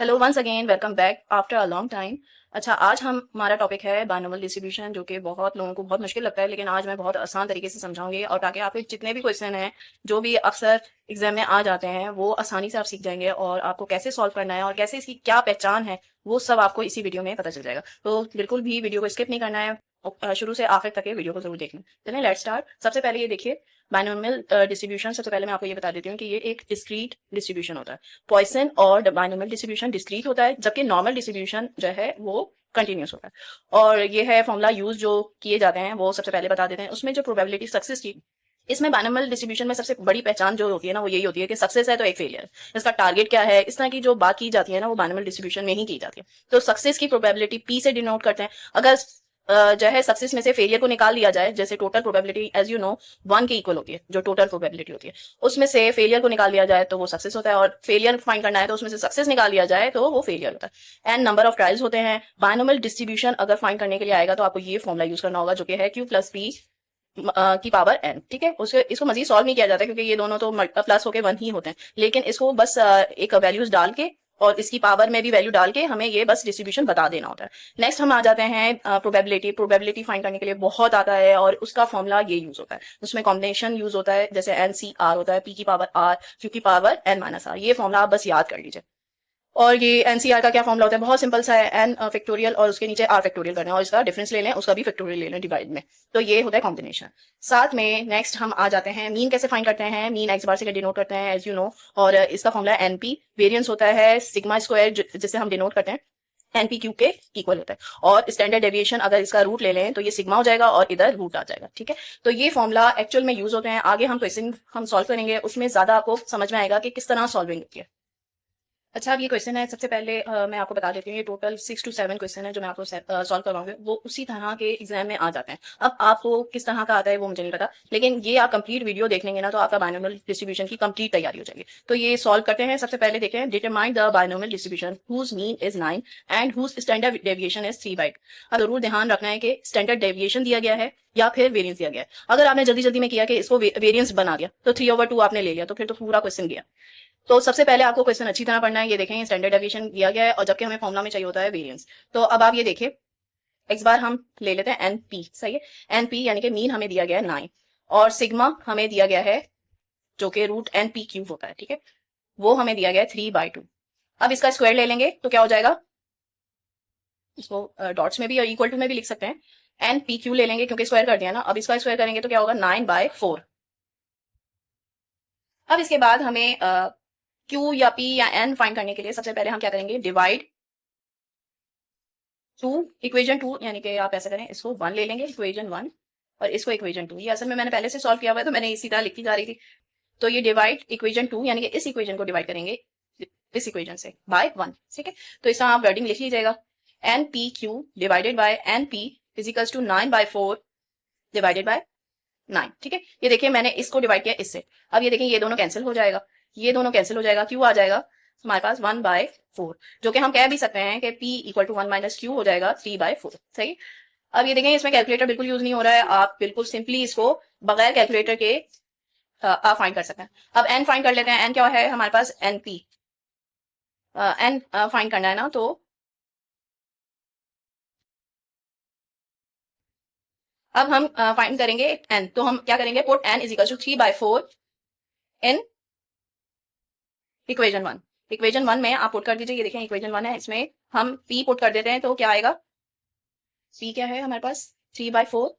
Hello once again, welcome back after a long time. अच्छा, आज हमारा टॉपिक है बायनोमियल डिस्ट्रीब्यूशन, जो कि बहुत लोगों को बहुत मुश्किल लगता है, लेकिन आज मैं बहुत आसान तरीके से समझाऊंगी और ताकि आपके जितने भी क्वेश्चन हैं जो भी अक्सर एग्जाम में आ जाते हैं वो आसानी से आप सीख जाएंगे और आपको कैसे सॉल्व करना है और कैसे इसकी क्या पहचान है वो सब आपको इसी वीडियो में पता चल जाएगा। तो बिल्कुल भी वीडियो को स्किप नहीं करना है और शुरू से आखिर तक ये वीडियो को जरूर देखना। चलिए लेट्स स्टार्ट। सबसे पहले ये देखिए, बायनोमियल डिस्ट्रीब्यूशन। सबसे पहले मैं आपको ये बता देती हूँ कि ये एक डिस्क्रीट डिस्ट्रीब्यूशन होता है। पॉइसन और बायनोमियल डिस्ट्रीब्यूशन डिस्क्रीट होता है, जबकि नॉर्मल डिस्ट्रीब्यूशन जो है वो कंटिन्यूस होता है। और ये है फॉर्मूला यूज जो किए जाते हैं वो सबसे पहले बता देते हैं। उसमें जो प्रोबेबिलिटी सक्सेस की, इसमें बायनोमियल डिस्ट्रीब्यूशन में सबसे बड़ी पहचान जो होती है ना वो यही होती है कि सक्सेस है तो एक फेलियर, इसका टारगेट क्या है, इस तरह की जो बात की जाती है ना वो बायनोमियल डिस्ट्रीब्यूशन में ही की जाती है। तो सक्सेस की प्रोबेबिलिटी पी से डिनोट करते हैं। अगर जो है सक्सेस में से फेलियर को निकाल लिया जाए, जैसे total probability as you know 1 के इक्वल होती है, जो टोटल प्रोबेबिलिटी होती है उसमें से फेलियर को निकाल लिया जाए तो वो सक्सेस होता है, और फेलियर फाइंड करना है तो उसमें से सक्सेस निकाल लिया जाए तो वो फेलियर होता है। एंड नंबर ऑफ ट्रायल्स होते हैं। बायनोमियल डिस्ट्रीब्यूशन अगर फाइंड करने के लिए आएगा तो आपको ये फॉर्मुला यूज करना होगा, जो कि है क्यू प्लस पी की पावर एन। ठीक है, उसके इसको मजीद सॉल्व नहीं किया जाता क्योंकि ये दोनों तो प्लस होके 1 ही होते हैं, लेकिन इसको बस एक वैल्यूज डाल के और इसकी पावर में भी वैल्यू डाल के हमें ये बस डिस्ट्रीब्यूशन बता देना होता है। नेक्स्ट हम आ जाते हैं प्रोबेबिलिटी। प्रोबेबिलिटी फाइंड करने के लिए बहुत आता है और उसका फॉर्मूला ये यूज होता है। उसमें कॉम्बिनेशन यूज होता है, जैसे एन सी आर होता है, पी की पावर आर, क्यू की पावर एन माइनस आर। ये फॉर्मूला आप बस याद कर लीजिए। और ये एनसीआर का क्या फॉर्मूला होता है, बहुत सिंपल सा है, एन फैक्टोरियल और उसके नीचे आर फैक्टोरियल करना है और इसका डिफरेंस ले लें, उसका भी फैक्टोरियल ले लें डिवाइड में। तो ये होता है कॉम्बिनेशन। साथ में नेक्स्ट हम आ जाते हैं मीन कैसे फाइंड करते हैं। मीन एक्स बार से डिनोट करते हैं एज यू नो, और इसका फॉर्मूला एनपी। वेरियंस होता है सिग्मा स्क्वायर, जिसे हम डिनोट करते हैं एनपी क्यू के इक्वल होता है। और स्टैंडर्ड डेविएशन अगर इसका रूट ले लें तो ये सिग्मा हो जाएगा और इधर रूट आ जाएगा। ठीक है, तो ये फॉर्मूला एक्चुअल में यूज होते हैं। आगे हम क्वेश्चन हम सॉल्व करेंगे उसमें ज्यादा आपको समझ में आएगा कि किस तरह सॉल्विंग होती है। अच्छा, अब ये क्वेश्चन है। सबसे पहले मैं आपको बता देती हूँ, ये टोटल 6 to 7 क्वेश्चन है जो मैं आपको सॉल्व करवाऊंगी, वो उसी तरह के एग्जाम में आ जाते हैं। अब आपको किस तरह का आता है वो मुझे नहीं पता, लेकिन ये आप कंप्लीट वीडियो देख लेंगे ना तो आपका बायनोमियल डिस्ट्रीब्यूशन की कंप्लीट तैयारी हो जाएगी। तो ये सॉल्व करते हैं। सबसे पहले देखते हैं, determine the binomial distribution whose mean is 9 and whose standard deviation is 3/2। अब जरूर ध्यान रखना है कि स्टैंडर्ड डेविएशन दिया गया है या फिर वेरियंस दिया गया है। अगर आपने जल्दी जल्दी में किया कि इसको वेरियंस बना दिया तो 3/2 आपने ले लिया, तो फिर तो पूरा क्वेश्चन गया। तो सबसे पहले आपको क्वेश्चन अच्छी तरह पढ़ना है। ये देखें, स्टैंडर्ड डेविएशन दिया गया है और जबकि हमें फॉर्मुला में चाहिए होता है वेरिएंस। तो अब आप ये देखिए, एक्स बार हम ले लेते हैं एन पी। सही है, एन पी यानी कि मीन हमें दिया गया है 9 और सिग्मा हमें दिया गया है जो कि रूट एन पी क्यूब होता है। ठीक है, वो हमें दिया गया है 3/2। अब इसका स्क्वायर ले लेंगे तो क्या हो जाएगा, इसको डॉट्स में भी और इक्वल टू में भी लिख सकते हैं। एन पी क्यू ले लेंगे क्योंकि स्क्वायर कर दिया ना। अब इसका स्क्वायर करेंगे तो क्या होगा, 9/4। अब इसके बाद हमें क्यू या पी या एन फाइंड करने के लिए सबसे पहले हम क्या करेंगे, डिवाइड टू इक्वेशन 2, यानी कि आप ऐसा करें, इसको 1 ले लेंगे इक्वेशन 1 और इसको इक्वेशन 2। ये असल में मैंने पहले से सॉल्व किया हुआ है तो मैंने इसी तरह लिखी जा रही थी। तो ये डिवाइड इक्वेशन 2 यानी कि इस इक्वेशन को डिवाइड करेंगे इस इक्वेशन से बाय 1। ठीक है, तो इसका आप वर्डिंग लिख लीजिएगा, N P Q divided by N P equals to 9/4 divided by 9। ठीक है, ये देखिए मैंने इसको डिवाइड किया इससे। अब ये देखिए ये दोनों कैंसिल हो जाएगा, ये दोनों कैंसिल हो जाएगा, क्यू आ जाएगा हमारे पास 1/4, जो कि हम कह भी सकते हैं कि p equal to 1 minus Q हो जाएगा 3/4। सही। अब ये देखें, इसमें कैलकुलेटर बिल्कुल यूज नहीं हो रहा है, आप बिल्कुल सिंपली इसको बगैर कैलकुलेटर के आप फाइंड कर सकते हैं। अब एन फाइंड कर लेते हैं। एन क्या है हमारे पास, एन पी। एन फाइंड करना है ना, तो अब हम फाइंड करेंगे एन। तो हम क्या करेंगे, put N is equal to 3/4 in equation 1। Equation 1 में आप पुट कर दीजिए, ये देखें इक्वेशन 1 है, इसमें हम p पुट कर देते हैं तो क्या आएगा, p क्या है हमारे पास 3/4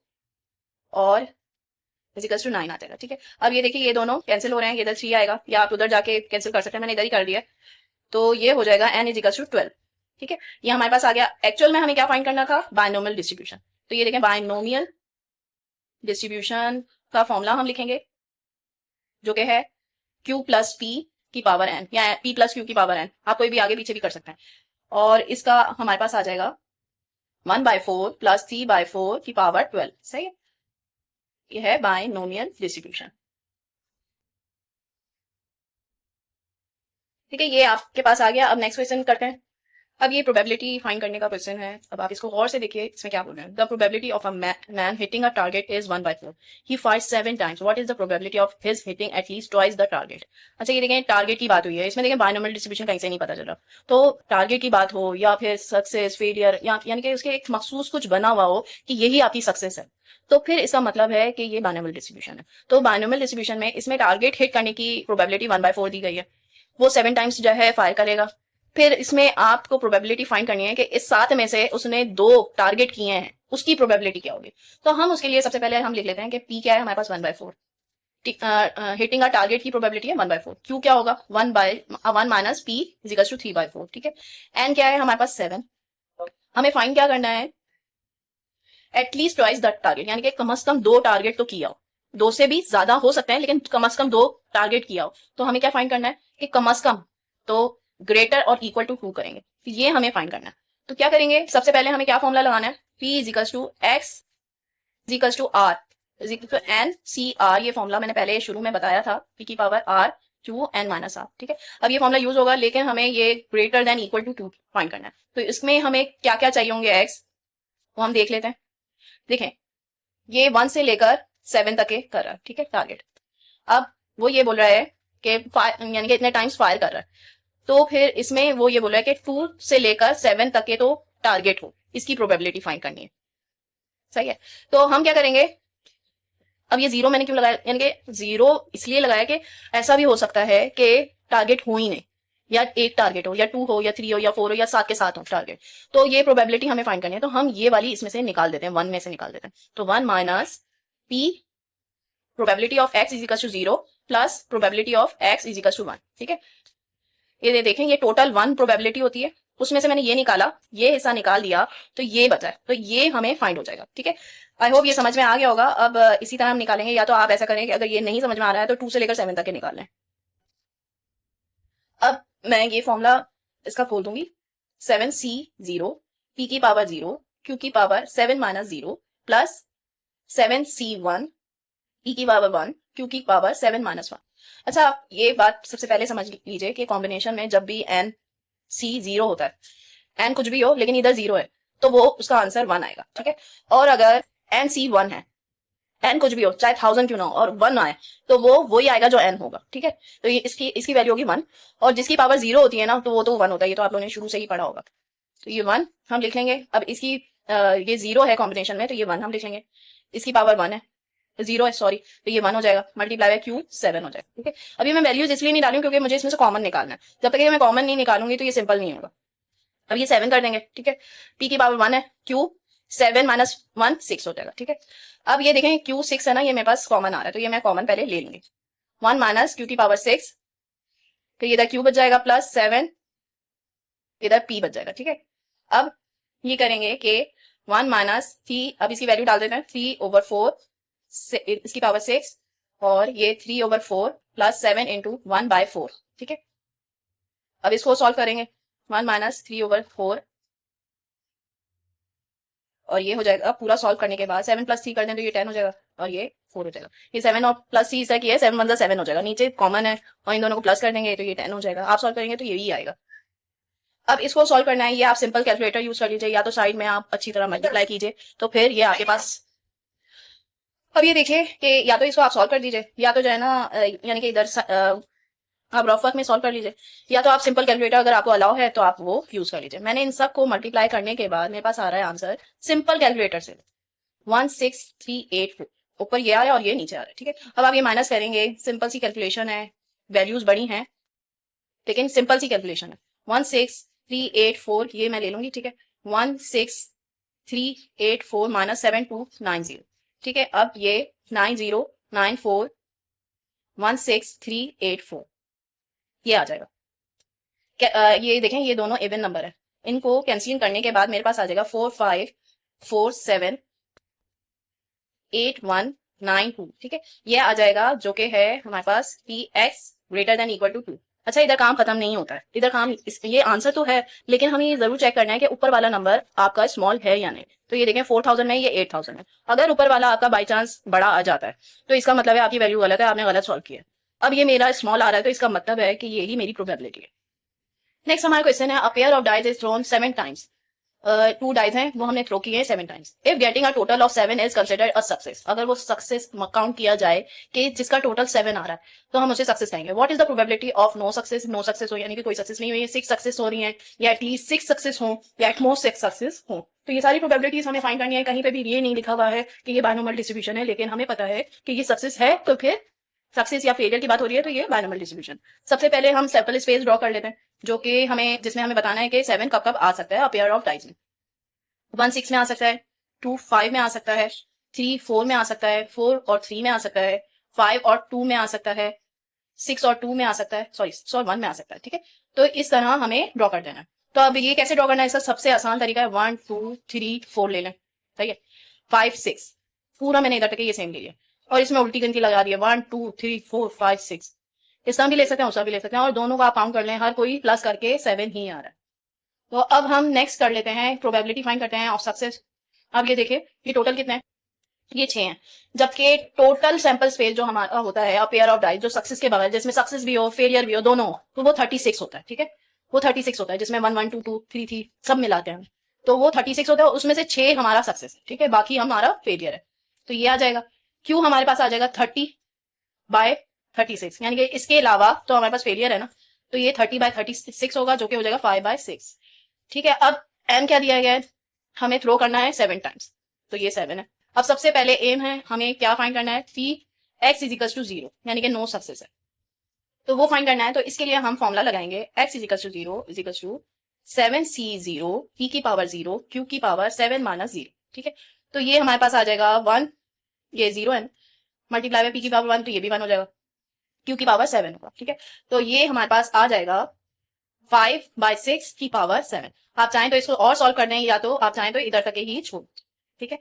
और इजिकल्स टू 9 आ जाएगा। ठीक है, अब ये देखिए ये दोनों कैंसिल हो रहे हैं, ये इधर 3 आएगा या आप उधर जाके कैंसिल कर सकते हैं, मैंने इधर ही कर दिया। तो ये हो जाएगा n इजिकल्स टू 12। ठीक है, ये हमारे पास आ गया। एक्चुअल में हमें क्या फाइंड करना था, बायनोमियल डिस्ट्रीब्यूशन। तो ये देखें, बायनोमियल डिस्ट्रीब्यूशन का फॉर्मूला हम लिखेंगे जो कि है q प्लस p की पावर n या p प्लस q की पावर n, आप कोई भी आगे पीछे भी कर सकते हैं। और इसका हमारे पास आ जाएगा 1/4 प्लस 3/4 की पावर 12। सही है, ये है बायनोमियल डिस्ट्रीब्यूशन। ठीक है, ये आपके पास आ गया। अब नेक्स्ट क्वेश्चन करते हैं। अब ये प्रोबेबिलिटी फाइंड करने का क्वेश्चन है। अब आप इसको गौर से देखिए, इसमें क्या बोल रहे हैं। The probability of a man hitting a target is 1/4। He fires 7 times. What is the probability of his hitting at least twice the target. अच्छा, ये देखें टारगेट की बात हुई है, इसमें देखें बायनॉमियल डिस्ट्रीब्यूशन कहीं से नहीं पता चला। तो टारगेट की बात हो या फिर सक्सेस फेलियर, या यानी कि उसके एक मखसूस कुछ बना हुआ हो कि यही आपकी सक्सेस है, तो फिर इसका मतलब है कि ये बायनॉमियल डिस्ट्रीब्यूशन है। तो बायनॉमियल डिस्ट्रीब्यूशन में इसमें टारगेट हिट करने की प्रोबेबिलिटी 1/4 दी गई है। वो 7 टाइम्स जो है फायर करेगा। फिर इसमें आपको प्रोबेबिलिटी फाइंड करनी है कि इस 7 में से उसने 2 टारगेट किए हैं, उसकी प्रोबेबिलिटी क्या होगी। तो हम उसके लिए सबसे पहले हम लिख लेते हैं कि पी क्या है हमारे पास 1/4। हिटिंग अ टारगेट की प्रोबेबिलिटी है 1/4। क्यू क्या होगा 1 माइनस पी इजिकल्स टू 3/4। ठीक है। एन क्या है हमारे पास 7। हमें फाइंड क्या करना है, एटलीस्ट ट्वाइस द टारगेट, यानी कि कम से कम 2 टारगेट तो किया हो। 2 से भी ज्यादा हो सकते हैं लेकिन कम से कम 2 टारगेट किया हो। तो हमें क्या फाइंड करना है कि कम से कम तो ग्रेटर और इक्वल टू 2 करेंगे, तो ये हमें फाइंड करना है। तो क्या करेंगे, सबसे पहले हमें क्या फॉर्मूला लगाना है, P equals to X equals to R equal to N C R. ये फॉर्मूला मैंने पहले शुरू में बताया था, P की power R Q N minus R. ठीक है। अब ये फॉर्मूला यूज होगा, लेकिन हमें ये greater than equal to 2 find करना है। तो इसमें हमें क्या क्या चाहिए होंगे एक्स, वो हम देख लेते हैं। देखें, ये 1 से लेकर 7 तक के कर रहा है। ठीक है, टारगेट। अब वो ये बोल रहा है कि यानी कि इतने टाइम्स फायर कर रहा है, तो फिर इसमें वो ये बोल रहा है कि 2 से लेकर 7 तक के तो टारगेट हो, इसकी प्रोबेबिलिटी फाइंड करनी है। सही है। तो हम क्या करेंगे, अब ये 0 मैंने क्यों लगाया, यानी कि 0 इसलिए लगाया कि ऐसा भी हो सकता है कि टारगेट हो ही नहीं, या 1 टारगेट हो या 2 हो या 3 हो या 4 हो या 7 के साथ हो टारगेट। तो ये प्रोबेबिलिटी हमें फाइंड करनी है, तो हम ये वाली इसमें से निकाल देते हैं, 1 में से निकाल देते हैं। तो 1 minus P probability of X is equal to 0 plus probability of X is equal to 1। ठीक है। ये देखें, ये टोटल 1 प्रोबेबिलिटी होती है, उसमें से मैंने ये निकाला, ये हिस्सा निकाल दिया, तो ये बचा है, तो ये हमें फाइंड हो जाएगा। ठीक है। आई होप ये समझ में आ गया होगा। अब इसी तरह हम निकालेंगे, या तो आप ऐसा करें कि अगर ये नहीं समझ में आ रहा है तो 2 से लेकर 7 तक के निकाल लें। अब मैं ये फॉर्मूला इसका खोल दूंगी, 7C0 P की पावर 0 Q की power 7 minus 0 plus 7C1 E की पावर 1 Q की पावर 7 माइनस 1। अच्छा, आप ये बात सबसे पहले समझ लीजिए कि कॉम्बिनेशन में जब भी एन सी 0 होता है, एन कुछ भी हो लेकिन इधर 0 है, तो वो उसका आंसर 1 आएगा। ठीक है। और अगर एन सी 1 है, एन कुछ भी हो चाहे 1000 क्यों ना हो, और 1 आए, तो वो वही आएगा जो एन होगा। ठीक है। तो ये इसकी वैल्यू होगी 1, और जिसकी पावर 0 होती है ना, तो वो तो 1 होता है, ये तो आप लोगों ने शुरू से ही पढ़ा होगा। तो ये 1 हम लिख लेंगे। अब इसकी ये 0 है कॉम्बिनेशन में, तो ये 1 हम लिख लेंगे। इसकी पावर 1 है, 0 है सॉरी, तो ये 1 हो जाएगा, मल्टीप्लाई बाय क्यू 7 हो जाएगा। ठीक है। अभी मैं वैल्यूज इसलिए नहीं डालूं क्योंकि मुझे इसमें से कॉमन निकालना है, जब तक ये मैं कॉमन नहीं निकालूंगी तो ये सिंपल नहीं होगा। अब ये 7 कर देंगे। ठीक है। पी की पावर 1 है, क्यू 7 माइनस 1 6 हो जाएगा। ठीक है। अब ये देखें, क्यू 6 है ना, ये मेरे पास कॉमन आ रहा है, तो ये मैं कॉमन पहले ले लूंगी। 1 माइनस क्यू की पावर 6, फिर इधर क्यू बच जाएगा प्लस 7, इधर पी बच जाएगा। ठीक है। अब ये करेंगे कि 1 माइनस 3, अब इसकी वैल्यू डाल देते हैं, 3/4 इसकी पावर 6, और ये 3/4 प्लस 7 इंटू 1/4। ठीक है। अब इसको सॉल्व करेंगे, 1 माइनस 3/4, और ये हो जाएगा पूरा सॉल्व करने के बाद 7 प्लस 3 कर दें तो ये 10 हो जाएगा, और ये 4 हो जाएगा। ये 7 और प्लस 3 से किया है, 7 1 7 हो जाएगा, नीचे कॉमन है और इन दोनों को प्लस कर देंगे तो ये 10 हो जाएगा। आप सॉल्व करेंगे तो यही आएगा। अब इसको सॉल्व करना है, ये आप सिंपल कैलकुलेटर यूज कर लीजिए, या तो साइड में आप अच्छी तरह मल्टीप्लाई कीजिए, तो फिर ये आपके पास। अब ये देखिए कि या तो इसको आप सॉल्व कर दीजिए, या तो जो है ना यानी कि इधर आप रफ वर्क में सॉल्व कर लीजिए, या तो आप सिंपल कैलकुलेटर अगर आपको अलाउ है तो आप वो यूज कर लीजिए। मैंने इन सब को मल्टीप्लाई करने के बाद मेरे पास आ रहा है आंसर सिंपल कैलकुलेटर से 16384, ऊपर ये आ रहा है और ये नीचे आ रहा है। ठीक है। अब आप ये माइनस करेंगे, सिंपल सी कैलकुलेशन है, वैल्यूज बड़ी हैं लेकिन सिंपल सी कैलकुलेशन है। 16384 ये मैं ले लूंगी। ठीक है। 16384 माइनस 7290। ठीक है। अब ये 9094 16384 ये आ जाएगा। ये देखें, ये दोनों इवन नंबर है, इनको कैंसिल करने के बाद मेरे पास आ जाएगा 45478192। ठीक है। ये आ जाएगा जो कि है हमारे पास P X greater than equal to 2। अच्छा, इधर काम खत्म नहीं होता है, इधर काम ये आंसर तो है, लेकिन हमें ये जरूर चेक करना है कि ऊपर वाला नंबर आपका स्मॉल है या नहीं। तो ये देखें 4000 में, ये 8000 है। अगर ऊपर वाला आपका बाई चांस बड़ा आ जाता है तो इसका मतलब है आपकी वैल्यू गलत है, आपने गलत सॉल्व किया। अब ये मेरा स्मॉल आ रहा है, तो इसका मतलब है कि यही मेरी प्रोबेबिलिटी है। नेक्स्ट हमारा क्वेश्चन है, a pair of dice is thrown 7 times. 2 dice हैं वो हमने थ्रो किए हैं 7 times. If getting a total of 7 is considered a success, अगर वो सक्सेस काउंट किया जाए कि जिसका टोटल 7 आ रहा है तो हम उसे सक्सेस कहेंगे। What is the probability of no success, no success हो यानी कि कोई सक्सेस नहीं हुई है, 6 सक्सेस हो रही है, या एटलीस्ट 6 सक्सेस हो, या एटमोस्ट 6 सक्सेस हो। तो ये सारी प्रोबेबिलिटीज हमें फाइंड करनी है। कहीं पे भी ये नहीं लिखा हुआ है कि ये बायनॉर्मल डिस्ट्रीब्यूशन है, लेकिन हमें पता है कि ये सक्सेस है, तो फिर सक्सेस या फेलियर की बात हो रही है तो ये बायनॉर्मल डिस्ट्रीब्यूशन। सबसे पहले हम सैंपल स्पेस ड्रॉ कर लेते हैं, जो कि हमें जिसमें हमें बताना है कि 7 कब कब आ सकता है पेयर ऑफ डाइज में। 1 6 में आ सकता है, 2 5 में आ सकता है, 3 4 में आ सकता है, 4 और 3 में आ सकता है, 5 और 2 में आ सकता है, 6 और 2 में आ सकता है, सॉरी 1 में आ सकता है। ठीक है, तो इस तरह हमें ड्रॉ कर देना है। तो अब ये कैसे ड्रॉ करना है, इसका सबसे आसान तरीका है 1 2 3 4 ले लें। सही है, 5 6 पूरा मैंने इधर तक ये सेम ले लिया, और इसमें उल्टी गिनती लगा दी है 1 2 3 4 5 6। इस तरह भी ले सकते हैं, उस तरह भी ले सकते हैं, और दोनों का आप काउंट कर लें, हर कोई प्लस करके 7 ही आ रहा है। तो अब हम नेक्स्ट कर लेते हैं, प्रोबेबिलिटी फाइंड करते हैं ऑफ सक्सेस। अब ये देखिए, ये टोटल कितने हैं, ये 6 हैं, जबकि टोटल सैंपल स्पेस जो हमारा होता है पेयर ऑफ डाइज जो सक्सेस के बगैर, जिसमें सक्सेस भी हो फेलियर भी हो दोनों हो, तो वो 36 होता है। ठीक है, वो 36 होता है, जिसमें 1 1 2 2 3 3 सब मिलाते हैं, तो वो 36 होता है। उसमें से 6 हमारा सक्सेस है, ठीक है, बाकी हमारा फेलियर है। तो ये आ जाएगा, क्यों हमारे पास आ जाएगा 30/36, यानी कि इसके अलावा तो हमारे पास फेलियर है ना, तो ये 30/36 होगा, जो कि हो जाएगा 5/6। ठीक है, अब एम क्या दिया गया है, हमें थ्रो करना है 7 टाइम्स, तो ये 7 है। अब सबसे पहले एम है, हमें क्या फाइंड करना है, P x is equal to 0, यानी कि नो सक्सेस है, तो वो फाइंड करना है। तो इसके लिए हम फॉर्मुला लगाएंगे, X is equal to 0 is equal to 7c0 p की पावर 0 q की पावर 7 माइनस 0। ठीक है, तो ये हमारे पास आ जाएगा 1, ये 0 है, मल्टीप्लाई बाय p की पावर 1, तो ये भी 1 हो जाएगा, q की पावर 7 होगा। ठीक है, तो ये हमारे पास आ जाएगा 5/6 की पावर 7। आप चाहें तो इसको और सॉल्व कर दें, या तो आप चाहें तो इधर तक ही छोड़। ठीक है,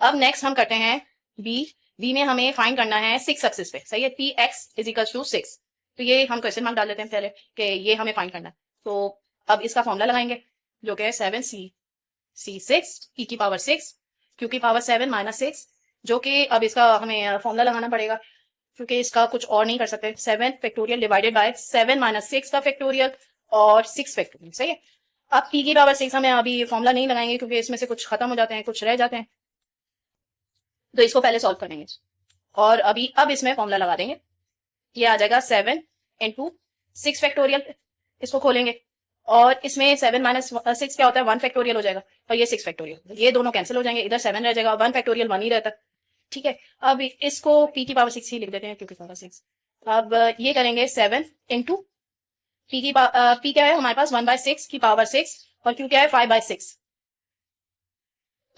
अब नेक्स्ट हम करते हैं बी। बी में हमें फाइंड करना है 6 सक्सेस पे। सही है, P x is equal to 6, तो ये हम क्वेश्चन मार्क डाल देते हैं पहले कि ये हमें फाइंड करना है। तो अब इसका फॉर्मूला लगाएंगे, जो कि है 7c6 p की पावर 6 q की पावर 7 माइनस 6, जो कि अब इसका हमें फॉर्मूला लगाना पड़ेगा, क्योंकि इसका कुछ और नहीं कर सकते। 7 फैक्टोरियल डिवाइडेड बाय 7 माइनस 6 का फैक्टोरियल और 6 फैक्टोरियल। सही है, अब p की पावर 6 हमें अभी फॉर्मूला नहीं लगाएंगे, क्योंकि इसमें से कुछ खत्म हो जाते हैं, कुछ रह जाते हैं, तो इसको पहले सॉल्व करेंगे, और अभी अब इसमें फॉर्मूला लगा देंगे। ये आ जाएगा 7 इंटू 6 फैक्टोरियल, इसको खोलेंगे, और इसमें 7 माइनस 6 क्या होता है, 1 फैक्टोरियल हो जाएगा, और ये 6 फैक्टोरियल, ये दोनों कैंसिल हो जाएंगे, इधर 7 रह जाएगा, 1 फैक्टोरियल 1 ही रहता है। ठीक है, अब इसको p की पावर 6 ही लिख देते हैं, क्योंकि पावर 6। अब ये करेंगे 7 इंटू p क्या है हमारे पास 1/6 की पावर 6, और q क्या है 5/6।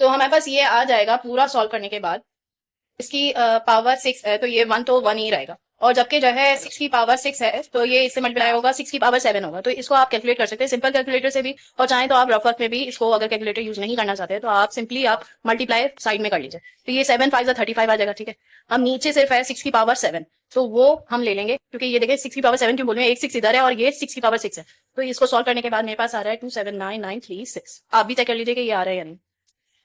तो हमारे पास ये आ जाएगा पूरा सॉल्व करने के बाद, इसकी पावर 6 है, तो ये 1 तो 1 ही रहेगा, और जबकि जो है 6 की पावर 6 है, तो ये इससे मल्टीप्लाई होगा 6 की पावर 7 होगा। तो इसको आप कैलकुलेट कर सकते हैं सिंपल कैलकुलेटर से भी, और चाहें तो आप रफ वर्क में भी इसको, अगर कैलकुलेटर यूज नहीं करना चाहते तो आप सिंपली आप मल्टीप्लाई साइड में कर लीजिए। तो ये 7 5 35 आ जाएगा। ठीक है, अब नीचे सिर्फ है 6 की पावर 7, तो वो हम ले लेंगे, क्योंकि ये देखिए 6 की पावर 7 क्यों बोल रहे हैं, एक 6 इधर है और ये 6 की पावर 6 है। तो इसको सॉल्व करने के बाद मेरे पास आ रहा है 279,936। आप भी चेक कर लीजिए कि ये आ रहा है या नहीं।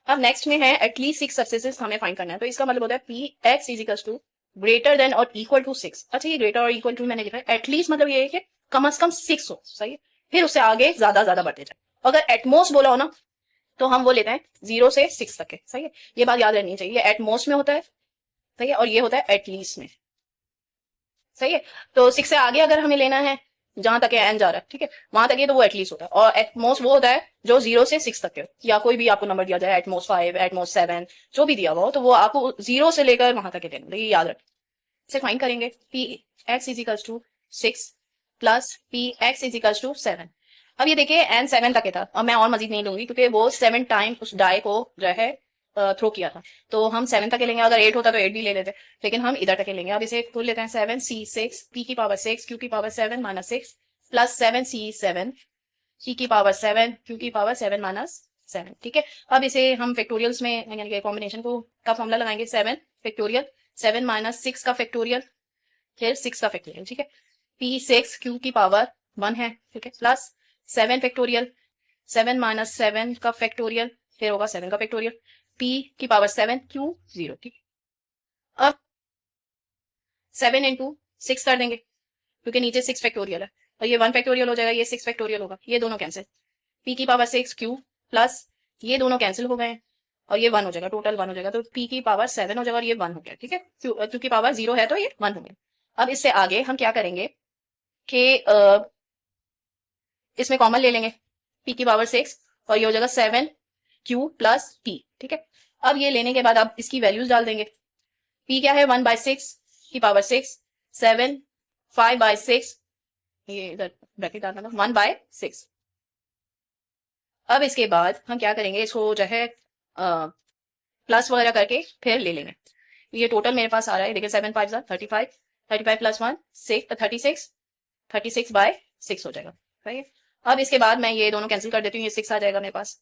अब नेक्स्ट में है एटलीस्ट 6 सक्सेसेस हमें फाइंड करना है, तो इसका मतलब होता है P x is equal to greater than और इक्वल टू 6। अच्छा, ये ग्रेटर और इक्वल टू मैंने लिखा है, एटलीस्ट मतलब ये है कि कम से कम 6 हो। सही है, फिर उससे आगे ज्यादा ज्यादा बढ़ते जाए। अगर एटमोस्ट बोला हो ना, तो हम वो लेते हैं 0 से 6 तक है। सही है, ये बात याद रहनी चाहिए, एटमोस्ट में होता है, सही है, और ये होता है एटलीस्ट में। सही है, तो 6 से आगे अगर हमें लेना है, जहां तक एन जा रहा है, ठीक है, वहां तक ये तो वो एटलीस्ट होता है, और एटमोस्ट वो होता है जो 0 से 6 तक है, या कोई भी आपको नंबर दिया जाए, एटमोस्ट 5 एटमोस्ट 7 जो भी दिया हुआ हो, तो वो आपको 0 से लेकर वहां तक लेना, ये याद रखें। इसे फाइंड करेंगे, P x is equal to 6 plus P x is equal to 7। अब ये देखिए एन 7 तक था, अब मैं और मजीद नहीं लूंगी, क्योंकि वो 7 टाइम उस डाई को जो है थ्रो किया था, तो हम 7 तक लेंगे, अगर 8 होता तो 8 भी ले लेते, लेकिन हम इधर तक लेंगे। अब इसे खोल लेते हैं, 7c6 p की पावर 6 q की power 7 minus 6 plus 7c7 c की पावर 7 q की पावर 7 माइनस 7। ठीक है, अब इसे हम फैक्टोरियल्स में यानी कि कॉम्बिनेशन को का फॉर्मूला लगाएंगे, 7 फैक्टोरियल 7 माइनस 6 का फैक्टोरियल फिर 6 का फैक्टोरियल। ठीक है, p6 q की पावर 1 है, ठीक है, प्लस 7 फैक्टोरियल 7 माइनस 7 का फैक्टोरियल फिर होगा 7 का फैक्टोरियल, p की पावर 7 q 0। ठीक, अब 7 इंटू 6 कर देंगे, क्योंकि नीचे 6 फैक्टोरियल है, और ये 1 फैक्टोरियल हो जाएगा, ये 6 फैक्टोरियल होगा, ये दोनों कैंसिल। पी की पावर 6 क्यू प्लस ये दोनों कैंसिल हो गए हैं और ये 1 हो जाएगा, टोटल 1 हो जाएगा, तो पी की पावर 7 हो जाएगा और ये 1 हो गया, ठीक है। क्योंकि पावर 0 है तो ये 1 हो गया। अब इससे आगे हम क्या करेंगे कि इसमें कॉमन ले लेंगे, पी की पावर 6 और ये हो जाएगा 7 क्यू प्लस पी, ठीक है। अब ये लेने के बाद आप इसकी वैल्यूज डाल देंगे। पी क्या है, 1/6 की पावर 6, 7, 5/6, ये इधर ब्रैकेट डालना था, 1/6। अब इसके बाद हम क्या करेंगे, इसको जो है प्लस वगैरह करके फिर ले लेंगे। ये टोटल मेरे पास आ रहा है, देखिए 7 5 35, 35 प्लस 1 6, 36, 36/6 हो जाएगा, सही है। अब इसके बाद मैं ये दोनों कैंसिल कर देती हूँ, ये 6 आ जाएगा मेरे पास।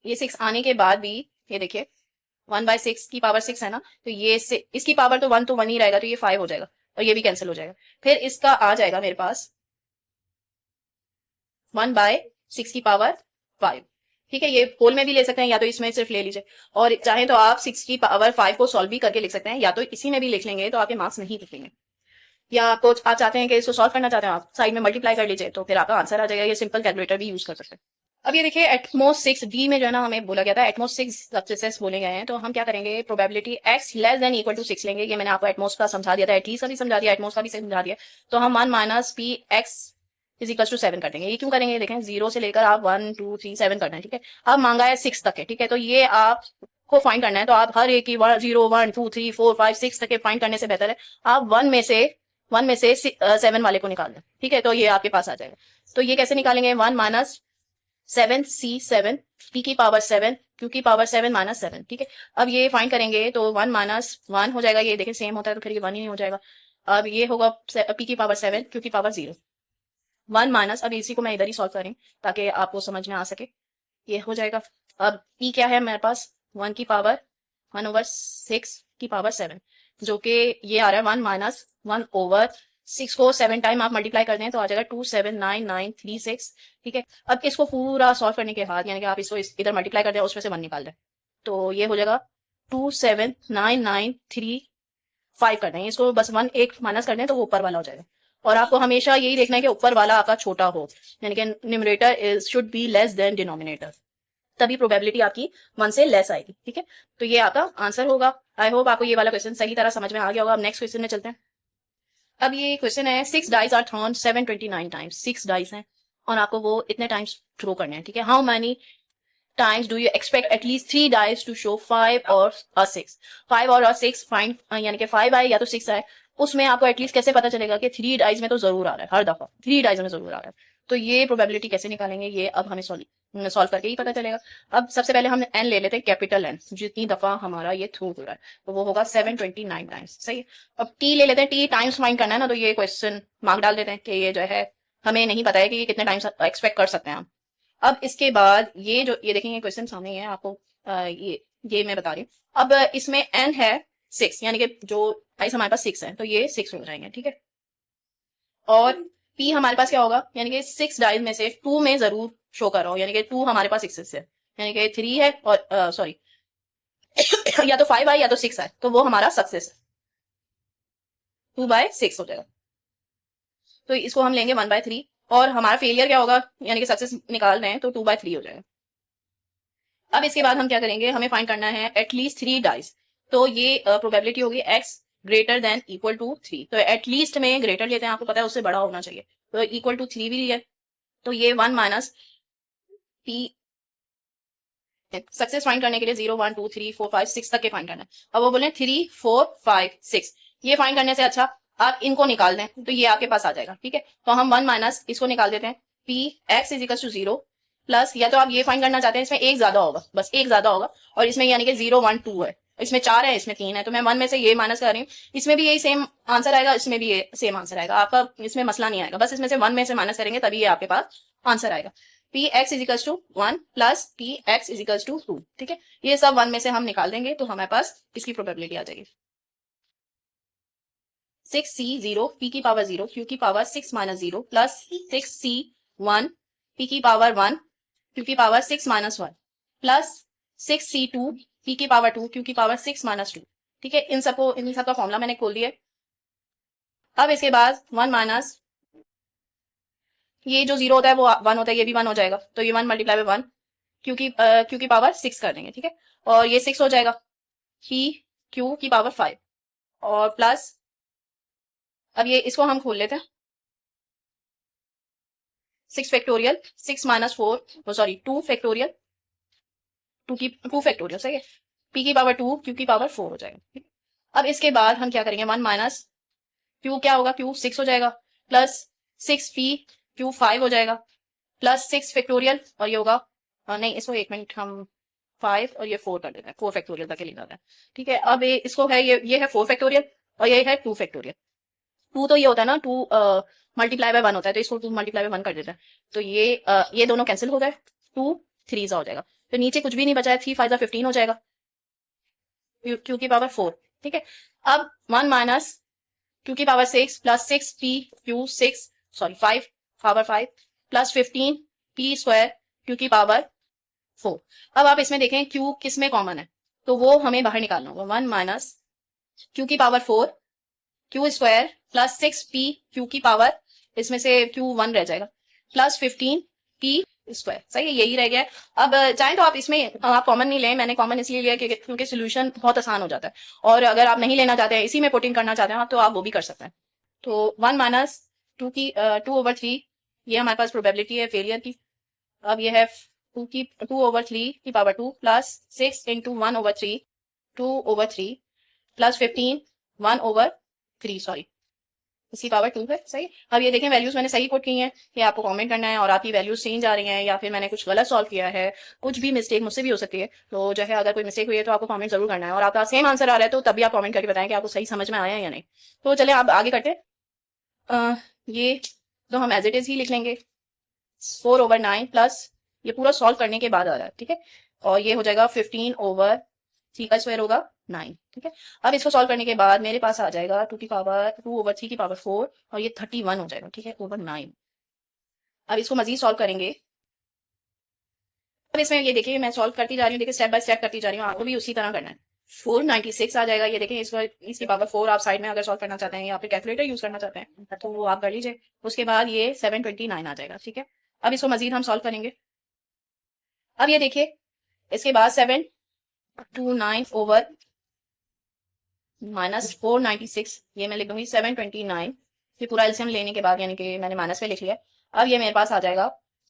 ये 6 आने के बाद भी ये देखिए 1/6 की पावर 6 है ना, तो ये इसकी पावर तो 1 ही रहेगा, तो ये 5 हो जाएगा और ये भी कैंसिल हो जाएगा। फिर इसका आ जाएगा मेरे पास 1/6 की पावर 5, ठीक है। ये होल में भी ले सकते हैं या तो इसमें सिर्फ ले लीजिए, और चाहे तो आप 6 की पावर 5 को सॉल्व भी करके लिख सकते हैं, या तो इसी में भी लिख लेंगे तो आपके मार्क्स नहीं दिखेंगे। या आपको आप चाहते हैं कि इसको सॉल्व करना चाहते हैं, आप साइड में मल्टीप्लाई कर लीजिए तो फिर आपका आंसर आ जाएगा। ये सिंपल कैलकुलेटर भी यूज कर सकते हैं। अब ये देखिए एटमोस्ट 6 डी में जो है ना, हमें बोला गया था एटमोस्ट 6 सक्सेसेस बोले गए हैं, तो हम क्या करेंगे, probability x less than equal to 6 लेंगे। ये मैंने आपको एटमोस्ट का समझा दिया था, एटलीस्ट का भी समझा दिया, एटमोस्ट का भी समझा दिया। तो हम 1 minus P x is equal to 7 कर देंगे। ये क्यों करेंगे, देखें 0 से लेकर आप 1 2 3 7 करना है, ठीक है। अब मांगा है 6 तक है, ठीक है, तो ये आपको फाइंड करना है, तो आप हर एक की 0 1 2 3 4 5 6 तक के फाइंड करने से बेहतर है आप 1 में से 7 वाले को निकाल दें, ठीक है। तो ये आपके पास आ जाएगा। तो ये कैसे निकालेंगे, 1 माइनस 7c7 p की पावर 7 q की पावर 7 माइनस 7, ठीक है। अब ये फाइंड करेंगे तो 1 माइनस 1 हो जाएगा, ये देखिए सेम होता है तो फिर ये 1 ही हो जाएगा। अब ये होगा p की पावर 7 q की पावर 0, 1 माइनस, अब इसी को मैं इधर ही सॉल्व करें ताकि आपको समझ में आ सके। ये हो जाएगा, अब p क्या है मेरे पास, 1 की पावर 1/6 की पावर 7, जो कि ये आ रहा है 1 माइनस 1/6 को 7 टाइम आप मल्टीप्लाई कर दें तो आ जाएगा 2799936, ठीक है। अब इसको पूरा सॉल्व करने के बाद यानी कि आप इसको इधर मल्टीप्लाई कर दें, उसमें से 1 निकाल दें, तो ये हो जाएगा 2799935 कर दें, इसको बस 1 एक माइनस कर दें तो वो ऊपर वाला हो जाएगा। और आपको हमेशा यही देखना है कि ऊपर वाला आपका छोटा हो, यानी कि numerator is should be less than denominator, तभी प्रोबेबिलिटी आपकी 1 से लेस आएगी, ठीक है। तो ये आपका आंसर होगा। आई होप आपको ये वाला क्वेश्चन सही तरह समझ में आ गया होगा। अब नेक्स्ट क्वेश्चन में चलते हैं। अब ये क्वेश्चन है 6 dice are thrown 729 times, 6 dice हैं और आपको वो इतने टाइम्स थ्रो करने हैं, ठीक है। How many times do you expect at least 3 dice to show 5 और 6, 5 और 6 फाइंड, यानी कि 5 आए या तो 6 आए, उसमें आपको एटलीस्ट कैसे पता चलेगा कि 3 डाइस में तो जरूर आ रहा है, हर दफा 3 डाइस में जरूर आ रहा है। तो ये प्रोबेबिलिटी कैसे निकालेंगे, ये अब हमें सॉल्व करके ही पता चलेगा। अब सबसे पहले हम एन ले लेते हैं, कैपिटल एन, जितनी दफा हमारा ये थ्रू हो रहा है तो वो होगा 729 टाइम्स, सही है। अब टी ले लेते हैं, टी टाइम्स फाइंड करना है ना, तो ये क्वेश्चन मार्क डाल देते हैं कि ये जो है हमें नहीं पता है कि ये कितने टाइम्स एक्सपेक्ट कर सकते हैं हम। अब इसके बाद ये जो ये देखेंगे क्वेश्चन सामने ही है आपको, ये मैं बता रही हूँ। अब इसमें एन है 6, यानी कि जो टाइम्स हमारे पास 6 है तो ये 6 हो जाएंगे, ठीक है। और पी हमारे पास क्या होगा, यानी कि 6 डाइज में से 2 में जरूर शो कर रहा हो, यानी कि 2 हमारे पास 6 है, यानी कि 3 है और सॉरी या तो 5 आए या तो 6 आए, तो वो हमारा सक्सेस है, 2/6 हो जाएगा। तो इसको हम लेंगे 1/3 और हमारा फेलियर क्या होगा, यानी कि सक्सेस निकाल रहे हैं तो 2/3 हो जाएगा। अब इसके बाद हम क्या करेंगे, हमें फाइंड करना है एटलीस्ट 3 डाइस, तो ये प्रोबेबिलिटी होगी x greater than equal to 3, तो एटलीस्ट में ग्रेटर लेते हैं, आपको पता है उससे बड़ा होना चाहिए, तो इक्वल टू 3 भी लिया, तो ये 1 माइनस पी, सक्सेस फाइंड करने के लिए 0 1 2 3 4 5 6 तक के फाइंड करना है। अब वो बोले 3 4 5 6, ये फाइंड करने से अच्छा आप इनको निकाल दें तो ये आपके पास आ जाएगा, ठीक है। तो हम 1 माइनस इसको निकाल देते हैं, P x is equal to 0 plus, या तो आप ये फाइंड करना चाहते हैं इसमें एक ज्यादा होगा, बस एक ज्यादा होगा, और इसमें यानी कि 0 1 2 है, इसमें 4 है इसमें 3 है, तो मैं 1 में से ये माइनस कर रही हूँ, इसमें भी यही सेम आंसर आएगा, इसमें भी ये सेम आंसर आएगा, आपका इसमें मसला नहीं आएगा, बस इसमें से 1 में से माइनस करेंगे तभी ये आपके पास आंसर आएगा। P x is equal to 1 plus P x is equal to 2, ठीक है। ये सब 1 में से हम निकाल देंगे तो हमारे पास इसकी प्रोबेबिलिटी आ जाएगी 6c0 p की पावर 0 q की power 6 minus 0 plus 6c1 p की पावर 1 q की power 6 minus 1 plus 6c2 p की पावर 2 q की पावर 6 माइनस 2, ठीक है। इन सब का फॉर्मूला मैंने खोल दिया। अब इसके बाद 1 माइनस ये जो 0 होता है वो 1 होता है, ये भी 1 हो जाएगा, तो ये 1 मल्टीप्लाई बाय 1 क्यू की पावर 6 कर देंगे, ठीक है। और ये 6 हो जाएगा पी क्यू की पावर 5 और प्लस, अब ये इसको हम खोल लेते हैं, 6 factorial 6 minus 4 sorry 2 factorial 2 factorial सही है, पी की पावर 2 क्यू की पावर 4 हो जाएगा, ठीक है? अब इसके बाद हम क्या करेंगे, 1 माइनस क्यू क्या होगा, क्यू 6 हो जाएगा, प्लस 6 पी क्यू 5 हो जाएगा, प्लस 6 फैक्टोरियल और ये होगा नहीं इसको एक मिनट हम 5 और ये 4 कर देते हैं, 4 फैक्टोरियल तक ले जाते हैं, ठीक है। अब ये इसको है ये है 4 फैक्टोरियल और ये है 2 फैक्टोरियल। 2 तो ये होता है ना 2 मल्टीप्लाई बाय 1 होता है, तो इसको 2 मल्टीप्लाई बाय 1 कर देते हैं, तो ये दोनों कैंसिल हो गए, 2 3 हो जाएगा, तो नीचे कुछ भी नहीं बचा है, 3 5 15 हो जाएगा क्यू की पावर 4, ठीक है। अब 1 माइनस क्यू की power 6 plus 6 P Q 6 sorry 5 power 5 plus 15 P square Q की पावर 4। अब आप इसमें देखें क्यू किस में कॉमन है, तो वो हमें बाहर निकालना होगा, 1 माइनस क्यू की power 4 Q square plus 6 P Q की पावर, इसमें से क्यू 1 रह जाएगा, प्लस 15 पी स्क्वायर, सही है, यही रह गया है। अब चाहे तो आप इसमें आप कॉमन नहीं लें, मैंने कॉमन इसलिए लिया क्योंकि सोल्यूशन बहुत आसान हो जाता है, और अगर आप नहीं लेना चाहते हैं, इसी में पुटिंग करना चाहते हैं तो आप वो भी कर सकते हैं। तो 1 माइनस 2/3 ये हमारे पास प्रोबेबिलिटी है फेलियर की। अब ये है 2/3 की power 2 plus 6 into 1/3 2/3 plus 15 1/3 sorry इसकी पावर 2 है, सही। अब ये देखें वैल्यूज मैंने सही पुट की हैं, ये आपको कमेंट करना है, और आपकी वैल्यूज चेंज आ रही हैं या फिर मैंने कुछ गलत सॉल्व किया है, कुछ भी मिस्टेक मुझसे भी हो सकती है, तो जो है अगर कोई मिस्टेक हुई है तो आपको कमेंट जरूर करना है, और आपका सेम आंसर आ रहा है तो तभी आप कमेंट करके बताएं कि आपको सही समझ में आया है या नहीं। तो चले आप आगे करते हैं, ये तो हम एज इट इज ही लिख लेंगे, 4/9 प्लस ये पूरा सॉल्व करने के बाद आ रहा है, ठीक है, और ये हो जाएगा 15/3 का स्क्वायर होगा 9, ठीक है। अब इसको सॉल्व करने के बाद मेरे पास आ जाएगा 2/3 की पावर 4 और ये 31 हो जाएगा, ठीक है, ओवर 9। अब इसको मजीद सॉल्व करेंगे, अब इसमें ये देखिए मैं सॉल्व करती जा रही हूँ, देखिए स्टेप बाय स्टेप करती जा रही हूँ, आपको भी उसी तरह करना है। 496 आ जाएगा, ये देखिए इसकी पावर 4 आप साइड में अगर सॉल्व करना चाहते हैं या फिर कैलकुलेटर यूज करना चाहते हैं तो वो आप कर लीजिए। उसके बाद ये 729 आ जाएगा, ठीक है। अब इसको मजीद हम सॉल्व करेंगे। अब ये देखिए इसके बाद 729 ओवर -496, ये मैं लिख दूंगी 729, फिर पूरा एलसीएम लेने के बाद यानी कि मैंने माइनस में लिख लिया। अब ये मेरे पास आ जाएगा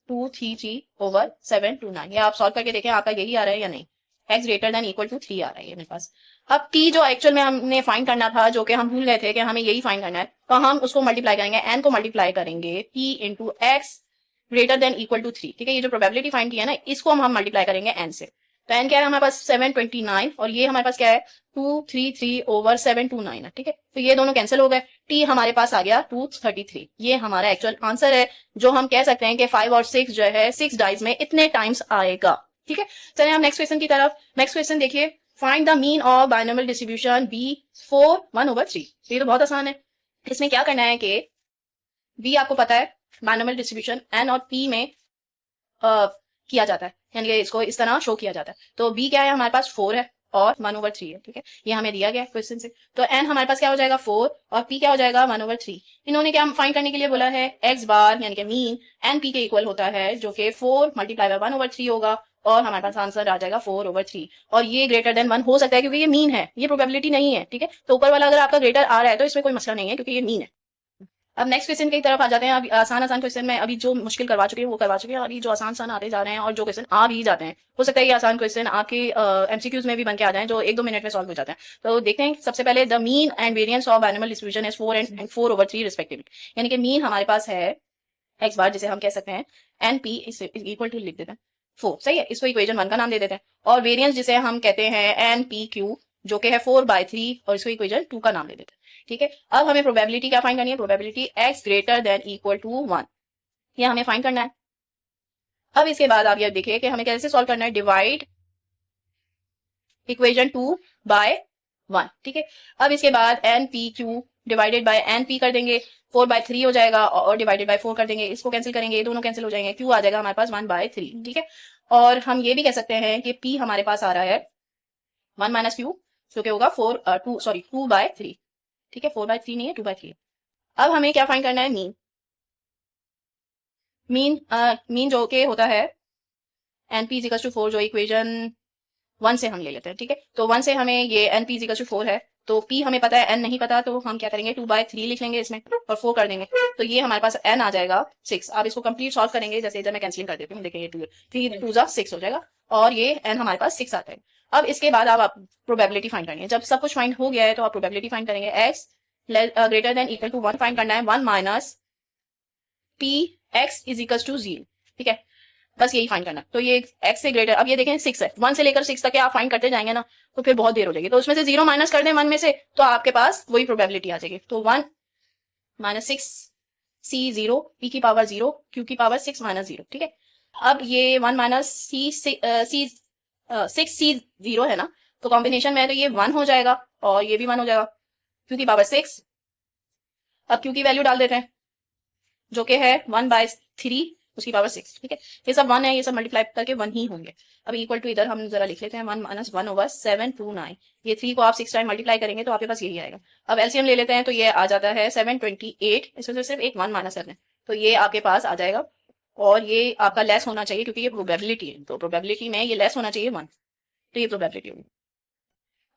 233/729, ये आप सॉल्व करके देखें आपका यही आ रहा है या नहीं, x greater than equal to 3 आ रहा है ये मेरे पास। अब t जो एक्चुअल में हमने फाइंड करना था, जो कि हम भूल गए थे कि हमें यही फाइंड करना है, तो हम उसको मल्टीप्लाई करेंगे, n को मल्टीप्लाई करेंगे p into X greater than equal to 3, ठीक है। ये जो प्रोबेबिलिटी फाइंड किया ना, इसको हम मल्टीप्लाई करेंगे n से, तो n क्या है हमारे पास 729 और ये हमारे पास क्या है 233/729 है, ठीक है। तो ये दोनों कैंसिल हो गए, t हमारे पास आ गया 233, ये हमारा एक्चुअल आंसर है, जो हम कह सकते हैं कि 5 और 6 जो है 6 डाइज में इतने टाइम्स आएगा, ठीक है। चलिए हम नेक्स्ट क्वेश्चन की तरफ। नेक्स्ट क्वेश्चन देखिए, find the mean of binomial distribution b4 1/3। ये तो बहुत आसान है, इसमें क्या करना है कि b आपको पता है बाइनोमियल डिस्ट्रीब्यूशन n और p में किया जाता है, यानी कि इसको इस तरह शो किया जाता है। तो b क्या है हमारे पास 4 है और 1/3 है, ठीक है, ये हमें दिया गया है क्वेश्चन से। तो n हमारे पास क्या हो जाएगा 4 और p क्या हो जाएगा 1/3। इन्होंने क्या फाइंड करने के लिए बोला है x बार यानी कि मीन n p के इक्वल होता है, जो कि 4 मल्टीप्लाई बाय 1/3 होगा, और हमारे पास आंसर आ जाएगा 4/3, और ये ग्रेटर देन 1 हो सकता है क्योंकि ये मीन है, ये प्रोबेबिलिटी नहीं है, ठीक है। तो ऊपर वाला अगर आपका ग्रेटर आ रहा है तो इसमें कोई मसला नहीं है क्योंकि ये मीन है। अब नेक्स्ट क्वेश्चन की तरफ आ जाते हैं। अभी आसान आसान क्वेश्चन में अभी जो मुश्किल करवा चुके हैं वो करवा चुके हैं, अभी जो आसान आसान आते जा रहे हैं और जो क्वेश्चन आ भी जाते हैं, हो सकता है ये आसान क्वेश्चन आपके एमसीक्यूज में भी बन के आ जाएं, जो 1-2 मिनट में सॉल्व हो जाते हैं। तो देखते हैं सबसे पहले the mean and variance of animal distribution is 4 and 4/3 respectively, यानी कि मीन हमारे पास है एक्स बार, जिसे हम कह सकते हैं एन पी इक्वल टू लिख देते हैं 4, सही है, इसको इक्वेशन 1 का नाम दे देते हैं, और वेरियंस जिसे हम कहते हैं एन पी क्यू, जो कि है 4/3, और इसको इक्वेशन 2 का नाम दे देते हैं, ठीक है। अब हमें प्रोबेबिलिटी क्या फाइंड करनी है, probability x greater than equal to 1, ये हमें फाइंड करना है। अब इसके बाद आप ये देखिए कि हमें कैसे सॉल्व करना है, डिवाइड इक्वेशन 2 बाय 1, ठीक है। अब इसके बाद N P Q divided by N P कर देंगे, 4/3 हो जाएगा, और डिवाइडेड बाय 4 कर देंगे, इसको कैंसिल करेंगे, ये दोनों कैंसिल हो जाएंगे, क्यू आ जाएगा हमारे पास 1/3, ठीक है। और हम ये भी कह सकते हैं कि p हमारे पास आ रहा है 1 माइनस क्यू, जो कि होगा 2/3, ठीक है, 4/3 नहीं है 2/3। अब हमें क्या फाइंड करना है, मीन। मीन जो के होता है एन पी इजिकल्स टू 4, जो इक्वेशन 1 से हम ले लेते हैं, ठीक है। तो 1 से हमें ये एन पी इजिकल्स टू 4 है, तो p हमें पता है, n नहीं पता, तो हम क्या करेंगे 2/3 लिख लेंगे इसमें और 4 कर देंगे, तो ये हमारे पास n आ जाएगा 6। आप इसको कंप्लीट सॉल्व करेंगे, जैसे इधर मैं कैंसिलिंग कर देती हूँ, देखिए ये 3 2 जा 6 हो जाएगा और ये n हमारे पास 6 आता है। अब इसके बाद आप प्रोबेबिलिटी फाइंड करेंगे। जब सब कुछ फाइंड हो गया है तो आप प्रोबेबिलिटी फाइंड करेंगे। x greater than equal to 1 find करना है, 1 minus p x is equal to 0, ठीक है, बस यही फाइंड करना। तो ये x से ग्रेटर, अब ये देखें 6 है, 1 से लेकर 6 तक आप फाइंड करते जाएंगे ना तो फिर बहुत देर हो जाएगी, तो उसमें से 0 माइनस कर दें 1 में से, तो आपके पास वही प्रोबेबिलिटी आ जाएगी। तो 1 माइनस 6 c0 p की पावर 0 q की पावर 6 माइनस 0, ठीक है। अब ये 1 माइनस c 6 c0 है ना, तो कॉम्बिनेशन में है तो ये 1 हो जाएगा और ये भी 1 हो जाएगा, q की पावर 6। अब q की वैल्यू डाल देते हैं जो कि है 1/3 उसकी पावर 6, ठीक है। ये सब 1 है, ये सब मल्टीप्लाई करके 1 ही होंगे। अब इक्वल टू इधर हम जरा लिख लेते हैं 1 माइनस 1/729, ये 3 को आप 6 टाइम मल्टीप्लाई करेंगे तो आपके पास यही आएगा। अब एलसीएम ले लेते हैं तो ये आ जाता है 728, इसमें से सिर्फ एक 1 माइनस करना है तो ये आपके पास आ जाएगा और ये आपका लेस होना चाहिए क्योंकि ये प्रोबेबिलिटी है, तो प्रोबेबिलिटी में ये लेस होना चाहिए 1, तो ये प्रोबेबिलिटी होगी।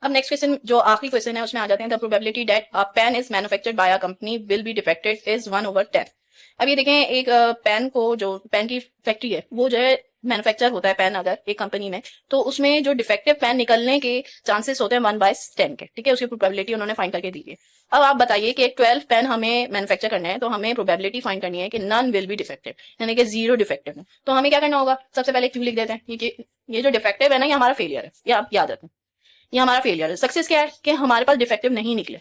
अब नेक्स्ट क्वेश्चन जो आखिरी क्वेश्चन है उसमें आ जाते हैं, the probability that a pen is manufactured by a company will be defected is 1/10। अब ये देखें, एक पेन को, जो पेन की फैक्ट्री है वो जो है मैन्युफैक्चर होता है पेन अगर एक कंपनी में, तो उसमें जो डिफेक्टिव पेन निकलने के चांसेस होते हैं 1/10 के, ठीक है, उसकी प्रोबेबिलिटी उन्होंने फाइंड करके दी है। अब आप बताइए कि 12 पेन हमें मैन्युफैक्चर करना है तो हमें प्रोबेबिलिटी फाइंड करनी है कि नन विल बी डिफेक्टिव, यानी कि 0 डिफेक्टिव है। तो हमें क्या करना होगा, सबसे पहले क्यों लिख देते हैं, क्योंकि ये जो डिफेक्टिव है ना ये हमारा फेलियर है, ये आप याद रखें, ये हमारा फेलियर है। सक्सेस क्या है कि हमारे पास डिफेक्टिव नहीं निकले,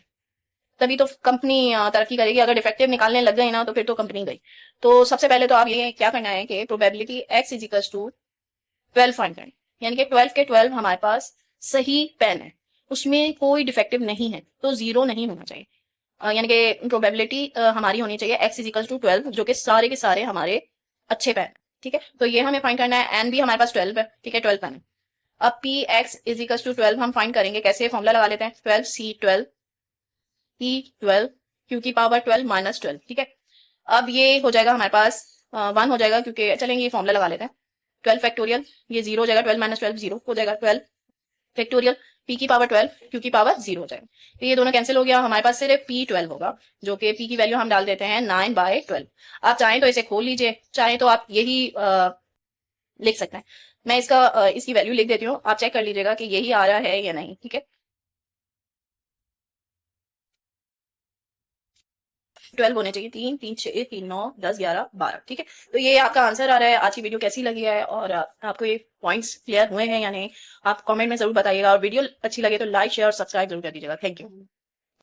तभी तो कंपनी तरक्की करेगी। अगर डिफेक्टिव निकालने लग गई ना तो फिर तो कंपनी गई। तो सबसे पहले तो आप ये क्या करना है कि probability x is equal to 12 find करें, यानी कि 12 के 12 हमारे पास सही पेन है, उसमें कोई डिफेक्टिव नहीं है तो 0 नहीं होना चाहिए। यानी कि प्रोबेबिलिटी हमारी होनी चाहिए x इज इक्वल टू 12, जो कि सारे के सारे हमारे अच्छे पेन, ठीक है। तो ये हमें फाइंड करना है, एन भी हमारे पास 12 है, ठीक है, 12 पेन है। अब p x is equal to 12 हम फाइंड करेंगे कैसे, फॉर्मुला लगा लेते हैं, 12c12 p12 q की पावर 12 माइनस 12, ठीक है। अब ये हो जाएगा हमारे पास 1 हो जाएगा, क्योंकि चलेंगे ये फॉर्मुला लगा लेते हैं, 12 फैक्टोरियल, ये 0 हो जाएगा, 12 माइनस 12 0 हो जाएगा, 12 फैक्टोरियल p की पावर 12 q की पावर 0 हो जाएगा। तो ये दोनों कैंसिल हो गया, हमारे पास सिर्फ p12 होगा, जो कि p की वैल्यू हम डाल देते हैं 9/12। आप चाहें तो इसे खोल लीजिए, चाहें तो आप यही लिख सकते हैं। मैं इसकी वैल्यू लिख देती हूँ, आप चेक कर लीजिएगा कि यही आ रहा है या नहीं, ठीक है। 12 होने चाहिए, 3 3 6 3 9 10 11 12, ठीक है। तो ये आपका आंसर आ रहा है। आज की वीडियो कैसी लगी है और आपको ये पॉइंट्स क्लियर हुए हैं या नहीं, आप कमेंट में जरूर बताइएगा, और वीडियो अच्छी लगे तो लाइक शेयर और सब्सक्राइब जरूर कर दीजिएगा। Thank you.